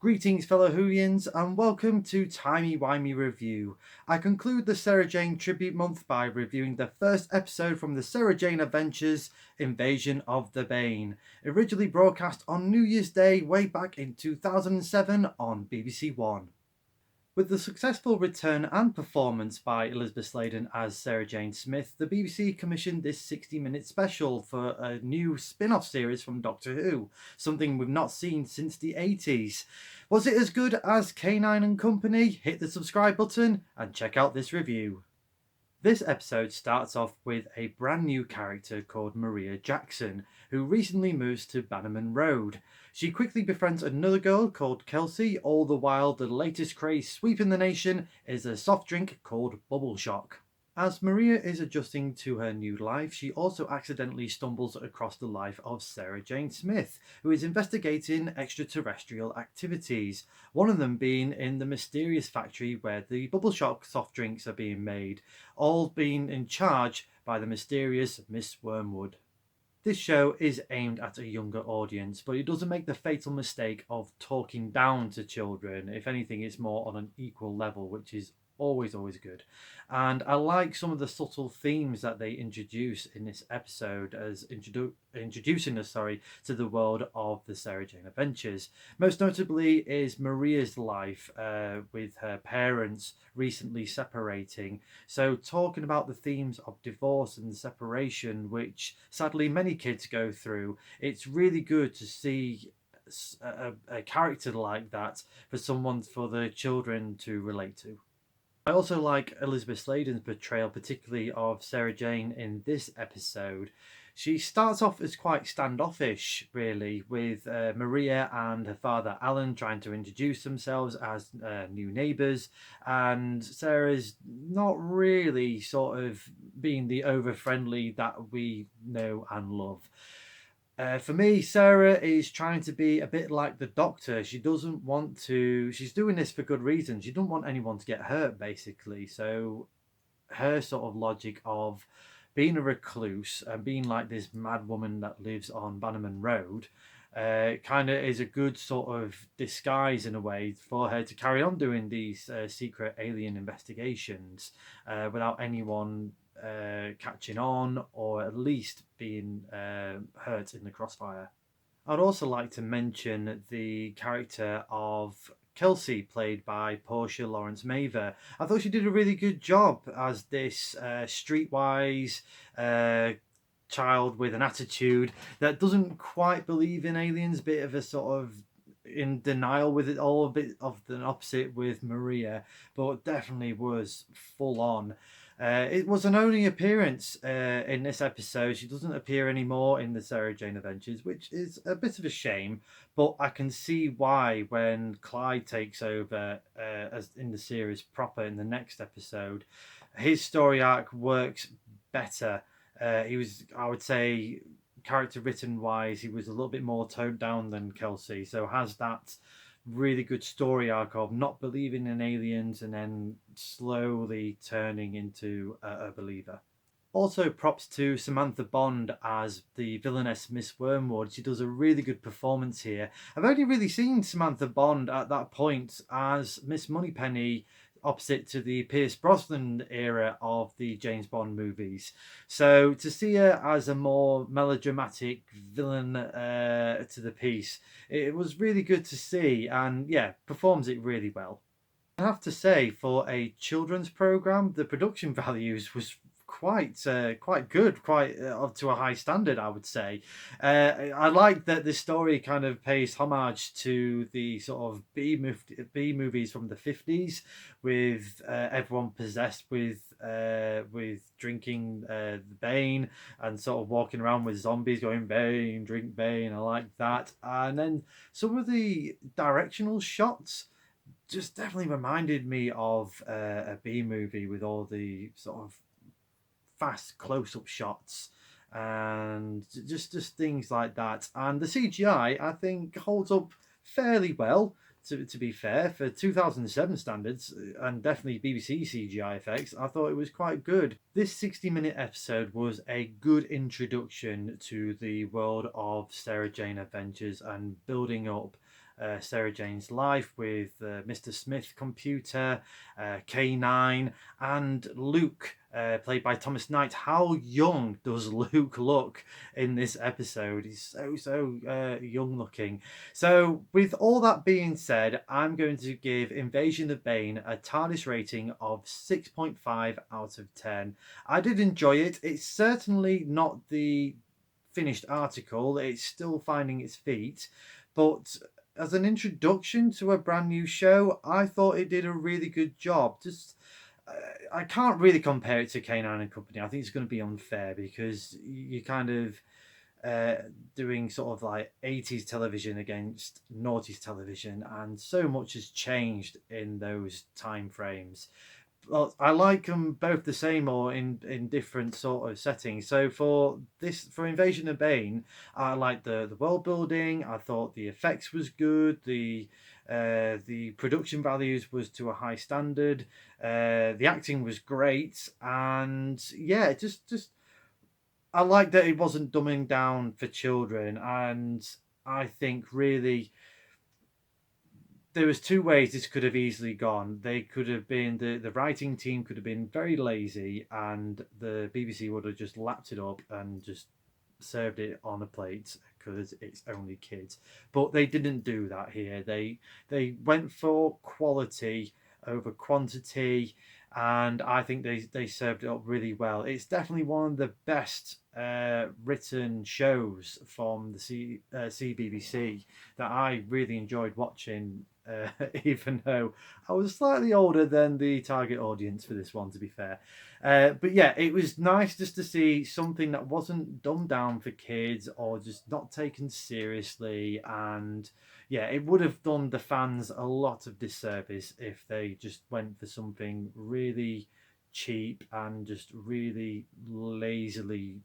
Greetings fellow Whovians and welcome to Timey Wimey Review. I conclude the Sarah Jane Tribute Month by reviewing the first episode from the Sarah Jane Adventures, Invasion of the Bane, originally broadcast on New Year's Day way back in 2007 on BBC One. With the successful return and performance by Elizabeth Sladen as Sarah Jane Smith, the BBC commissioned this 60-minute special for a new spin-off series from Doctor Who, something we've not seen since the 80s. Was it as good as K9 and Company? Hit the subscribe button and check out this review. This episode starts off with a brand new character called Maria Jackson, who recently moves to Bannerman Road. She quickly befriends another girl called Kelsey, all the while the latest craze sweeping the nation is a soft drink called Bubble Shock. As Maria is adjusting to her new life, she also accidentally stumbles across the life of Sarah Jane Smith, who is investigating extraterrestrial activities, one of them being in the mysterious factory where the Bubble Shock soft drinks are being made, all being in charge by the mysterious Miss Wormwood. This show is aimed at a younger audience, but it doesn't make the fatal mistake of talking down to children. If anything, it's more on an equal level, which is always good. And I like some of the subtle themes that they introduce in this episode as introducing us to the world of the Sarah Jane Adventures. Most notably is Maria's life with her parents recently separating, so talking about the themes of divorce and separation, which sadly many kids go through. It's really good to see a character like that for the children to relate to. I also like Elizabeth Sladen's portrayal, particularly of Sarah Jane in this episode. She starts off as quite standoffish, really, with Maria and her father Alan trying to introduce themselves as new neighbours, and Sarah's not really sort of being the over-friendly that we know and love. For me, Sarah is trying to be a bit like the Doctor. She doesn't want to... She's doing this for good reason. She doesn't want anyone to get hurt, basically. So her sort of logic of being a recluse and being like this mad woman that lives on Bannerman Road kind of is a good sort of disguise in a way for her to carry on doing these secret alien investigations without anyone catching on, or at least being hurt in the crossfire. I'd also like to mention the character of Kelsey, played by Portia Lawrence Mather. I thought she did a really good job as this streetwise child with an attitude that doesn't quite believe in aliens, bit of a sort of in denial with it all, a bit of the opposite with Maria, but definitely was full on. It was an only appearance in this episode. She doesn't appear anymore in the Sarah Jane Adventures, which is a bit of a shame, but I can see why when Clyde takes over as in the series proper in the next episode, his story arc works better. He was, I would say, character written wise, he was a little bit more toned down than Kelsey, so has that really good story arc of not believing in aliens and then slowly turning into a believer. Also, props to Samantha Bond as the villainess Miss Wormwood. She does a really good performance here. I've only really seen Samantha Bond at that point as Miss Moneypenny, opposite to the Pierce Brosnan era of the James Bond movies. So to see her as a more melodramatic villain to the piece, it was really good to see, and yeah, performs it really well. I have to say, for a children's program, the production values was quite good, quite up to a high standard, I would say. I like that the story kind of pays homage to the sort of B movies from the 50s, with everyone possessed with drinking the Bane and sort of walking around with zombies going Bane, drink Bane. I like that. And then some of the directional shots just definitely reminded me of a B movie, with all the sort of fast close-up shots and just things like that. And the CGI, I think, holds up fairly well, to be fair, for 2007 standards, and definitely BBC CGI effects. I thought it was quite good. This 60-minute episode was a good introduction to the world of Sarah Jane Adventures and building up Sarah Jane's life with Mr. Smith computer, K9, and Luke, played by Thomas Knight. How young does Luke look in this episode? He's so young looking. So with all that being said, I'm going to give Invasion of Bane a TARDIS rating of 6.5 out of 10. I did enjoy it. It's certainly not the finished article. It's still finding its feet. But as an introduction to a brand new show, I thought it did a really good job. I can't really compare it to K9 and Company. I think it's going to be unfair because you kind of doing sort of like 80s television against noughties television, and so much has changed in those time frames. Well, I like them both the same or in different sort of settings. So for Invasion of Bane, I like the world building. I thought the effects was good. The production values was to a high standard. The acting was great, and yeah, just I like that it wasn't dumbing down for children, and I think really there was two ways this could have easily gone. They could have been the writing team could have been very lazy, and the BBC would have just lapped it up and just served it on a plate because it's only kids. But they didn't do that here. They went for quality over quantity, and I think they served it up really well. It's definitely one of the best written shows from the CBBC that I really enjoyed watching. Even though I was slightly older than the target audience for this one, to be fair. But yeah, it was nice just to see something that wasn't dumbed down for kids or just not taken seriously. And yeah, it would have done the fans a lot of disservice if they just went for something really cheap and just really lazily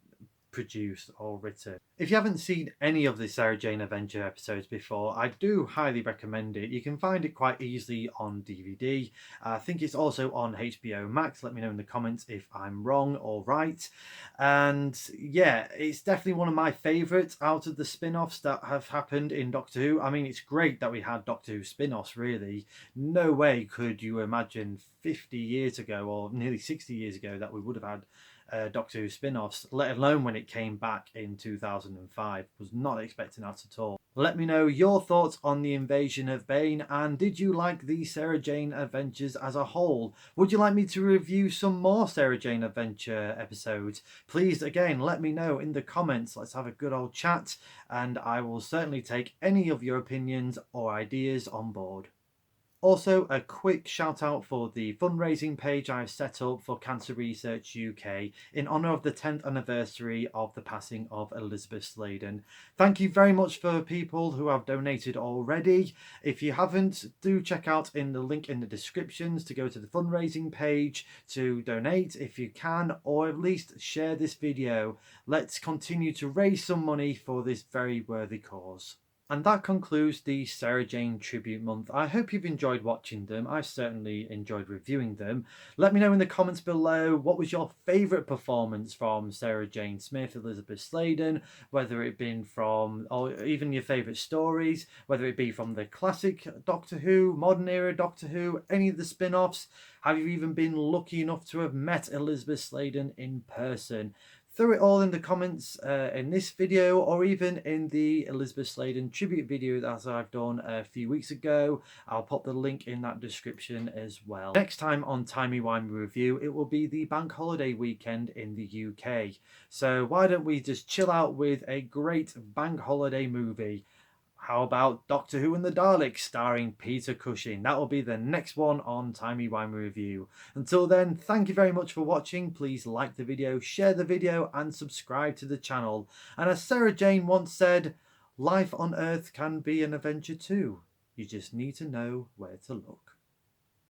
produced or written. If you haven't seen any of the Sarah Jane Adventure episodes before, I do highly recommend it. You can find it quite easily on DVD. I think it's also on HBO Max. Let me know in the comments if I'm wrong or right. And yeah, it's definitely one of my favourites out of the spin-offs that have happened in Doctor Who. I mean, it's great that we had Doctor Who spin-offs, really. No way could you imagine 50 years ago or nearly 60 years ago that we would have had Doctor Who spin-offs, let alone when it came back in 2005. Was not expecting that at all. Let me know your thoughts on the Invasion of Bane, and did you like the Sarah Jane Adventures as a whole? Would you like me to review some more Sarah Jane Adventure episodes? Please, again, let me know in the comments. Let's have a good old chat, and I will certainly take any of your opinions or ideas on board. Also, a quick shout out for the fundraising page I've set up for Cancer Research UK in honour of the 10th anniversary of the passing of Elizabeth Sladen. Thank you very much for people who have donated already. If you haven't, do check out in the link in the descriptions to go to the fundraising page to donate if you can, or at least share this video. Let's continue to raise some money for this very worthy cause. And that concludes the Sarah Jane Tribute Month. I hope you've enjoyed watching them. I've certainly enjoyed reviewing them. Let me know in the comments below what was your favourite performance from Sarah Jane Smith, Elizabeth Sladen, whether it been from, or even your favourite stories, whether it be from the classic Doctor Who, modern era Doctor Who, any of the spin-offs. Have you even been lucky enough to have met Elizabeth Sladen in person? Throw it all in the comments in this video, or even in the Elizabeth Sladen tribute video that I've done a few weeks ago. I'll pop the link in that description as well. Next time on Timey Wimey Review, it will be the bank holiday weekend in the UK. So why don't we just chill out with a great bank holiday movie? How about Doctor Who and the Daleks starring Peter Cushing? That will be the next one on Timey Wimey Review. Until then, thank you very much for watching. Please like the video, share the video, and subscribe to the channel. And as Sarah Jane once said, life on Earth can be an adventure too. You just need to know where to look.